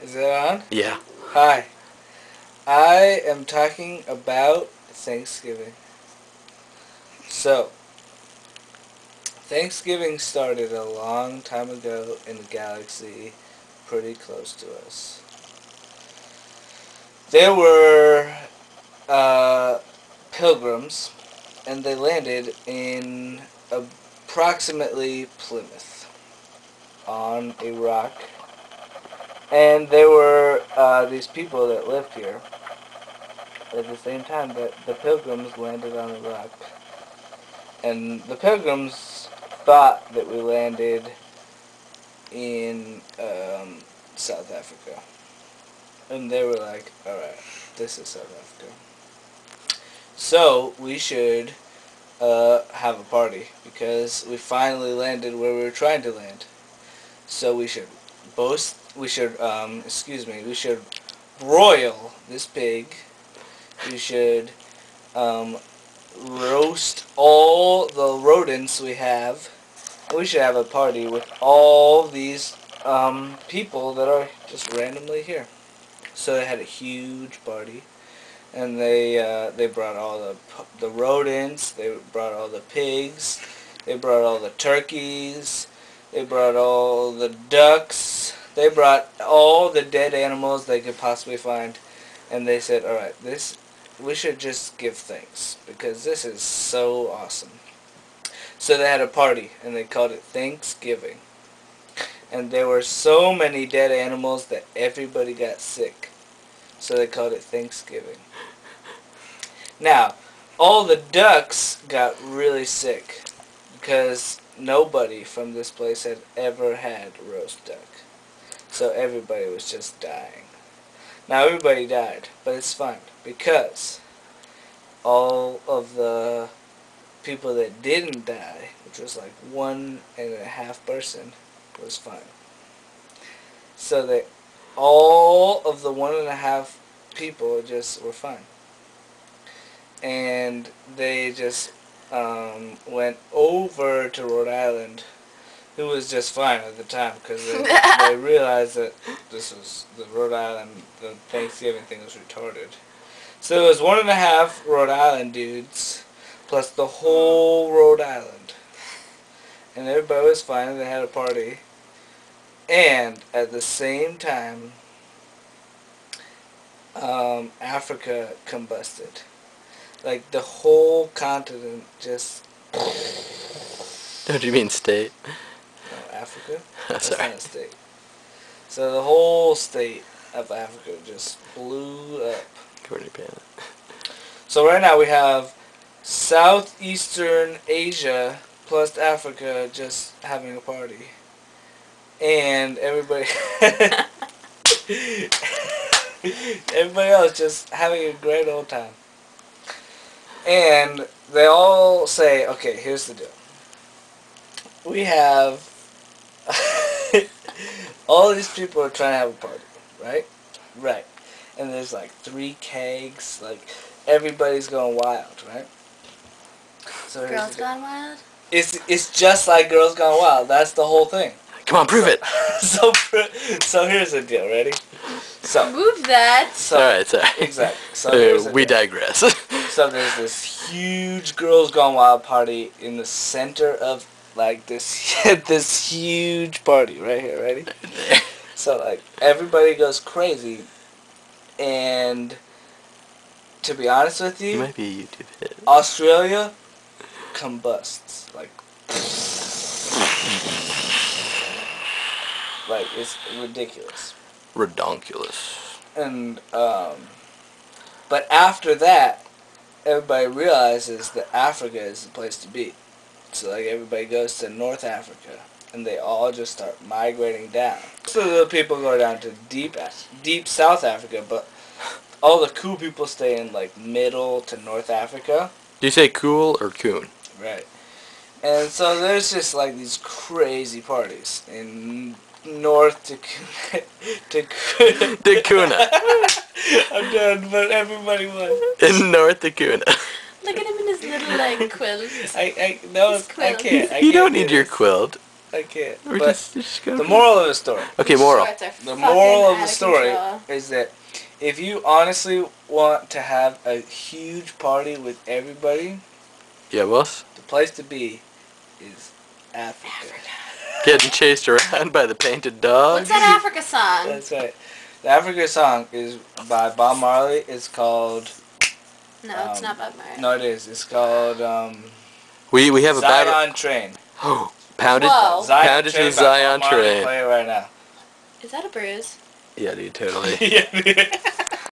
Is it on? Yeah. Hi. I am talking about Thanksgiving. So, Thanksgiving started a long time ago in a galaxy pretty close to us. There were pilgrims, and they landed in approximately Plymouth on a rock. And there were these people that lived here at the same time that the pilgrims landed on a rock. And the pilgrims thought that we landed in South Africa. And they were like, alright, this is South Africa. So we should have a party because we finally landed where we were trying to land. So we should we should broil this pig. We should roast all the rodents we have. We should have a party with all these people that are just randomly here. So they had a huge party, and they brought all the rodents. They brought all the pigs. They brought all the turkeys. They brought all the ducks. They brought all the dead animals they could possibly find, and they said, "All right, we should just give thanks because this is so awesome." So they had a party, and they called it Thanksgiving. And there were so many dead animals that everybody got sick. So they called it Thanksgiving. Now, all the ducks got really sick because nobody from this place had ever had roast duck. So everybody was just dying. Now everybody died, but it's fine because all of the people that didn't die, which was like 1.5%, was fine. So they, all of the 1.5 people just were fine. And they just went over to Rhode Island, who was just fine at the time because they realized that this was the Rhode Island, the Thanksgiving thing was retarded. So it was 1.5 Rhode Island dudes plus the whole Rhode Island. And everybody was fine and they had a party. And at the same time, Africa combusted. Like the whole continent just... Don't you mean state? No, Africa? That's That's not a state. So the whole state of Africa just blew up. So right now we have Southeastern Asia plus Africa just having a party. And everybody... everybody else just having a great old time. And they all say, okay, here's the deal. We have... all these people are trying to have a party, right? Right. And there's like 3 kegs, like everybody's going wild, right? So Girls Gone Wild? It's just like Girls Gone Wild. That's the whole thing. Come on, prove it. So here's the deal. Ready? So move that. So, sorry. Exactly. So we digress. So there's this huge Girls Gone Wild party in the center of like this this huge party right here. Ready? So like everybody goes crazy, and to be honest with you, might be a YouTube hit. Australia combusts like it's ridiculous. Redonkulous. And but after that, everybody realizes that Africa is the place to be. So like everybody goes to North Africa, and they all just start migrating down. So the people go down to deep South Africa, but all the cool people stay in like middle to North Africa. Do you say cool or coon? Right. And so there's just like these crazy parties in North Dakuna. I'm done, but everybody won. In North Dakuna. Look at him in his little like quilt. I can't. You don't need your quilt. I can't. Or But just go the for moral of the story. Okay, moral. The moral of the story is that if you honestly want to have a huge party with everybody, Yeah, boss. the place to be is Africa. Getting chased around by the painted dog. What's that Africa song? That's right. The Africa song is by Bob Marley. It's called... No, it's not Bob Marley. No, it is. It's called We have a battle. Zion Train. Oh, pounded, Whoa. pounded to the by Zion Bob Marley. train. Play it right now. Is that a bruise? Yeah, dude, totally. Yeah.